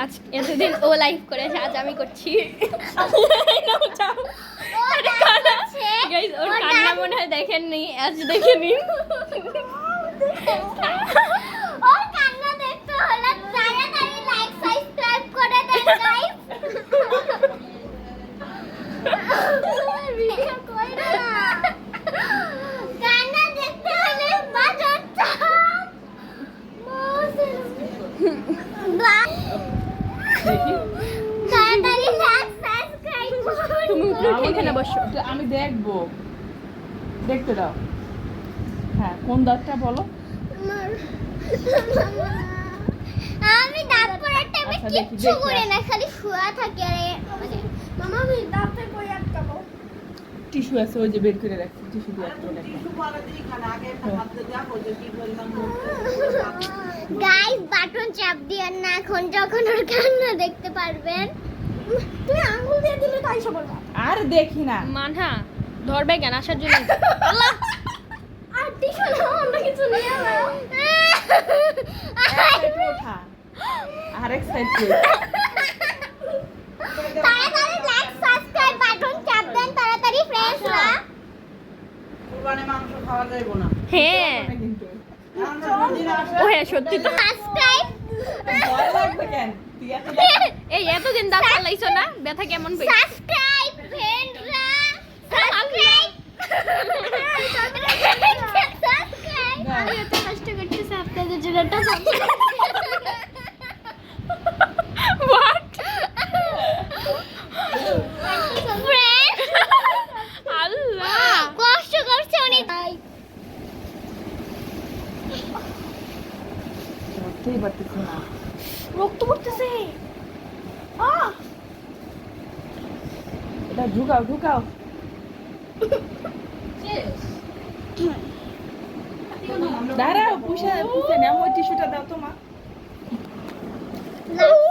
আজ এতদিন ও লাইভ করেছে, আজ আমি করছি। গাইস, ওর কান্না মনে হয় দেখেননি, আজ দেখে নিন। ওর কান্না দেখতে হলে তাড়াতাড়ি লাইক সাবস্ক্রাইব করে দেন গাইস। ভিডিও কই না, কান্না দেখতে হলে বাজার চাপ তাড়াতাড়ি লাইক সাবস্ক্রাইব করুন। তুমি উঠে এখানে বসো। আমি দেখবো, দেখতে দাও। হ্যাঁ, কোন দাঁতটা বলো? আমি দাঁত পড়ার টাইমে আচ্ছা, দেখি, কিচ্ছু দেখি, করি না, খালি শুয়া থাকি। আরে মামা, আমি দাঁতে কই আটকাবো? টিস্যু আছে, ওই যে বের করে রাখছি, টিস্যু দিয়ে আটকে রাখছি। গাইস, বাটন চাপ দিয়েন না, এখন যখন ওর কান্না দেখতে পারবেন। তুমি আঙ্গুল দিয়ে দিলে তাই সব বলবা। আর দেখি না। মানহা ধরবে কেন আসার জন্য? আল্লাহ, আর টিস্যু নাও, অন্য কিছু নিয়ে নাও। একটু ওঠা, আরেক সাইড তাড়াতাড়ি লাইক সাবস্ক্রাইব বাটন চাপ দেন তাড়াতাড়ি ফ্রেন্ডসরা। কুরবানি মাংস খাওয়া যাইবো না হ্যাঁ কিন্তু ও হ্যাঁ, সত্যি তো। সাবস্ক্রাইব। ভয় লাগবে কেন? তুই এত এই এতদিন দাঁত ফালাইছো না, ব্যথা কেমন পেয়েছো? সাবস্ক্রাইব ফ্রেন্ডসরা, সাবস্ক্রাইব। সাবস্ক্রাইব। আমি এত কষ্ট করতেছি আপনাদের জন্য, একটা সাবস্ক্রাইব। হোয়াট? ফ্রেন্ড, আল্লাহ, কষ্ট করছে উনি। ধরতেই পারতেছি না। রক্ত পড়তেছে। এটা ঢুকাও, ঢুকাও। দাঁড়াও, পুষে পুষে নাও, ওই টিস্যুটা দাও তো মা। লাইক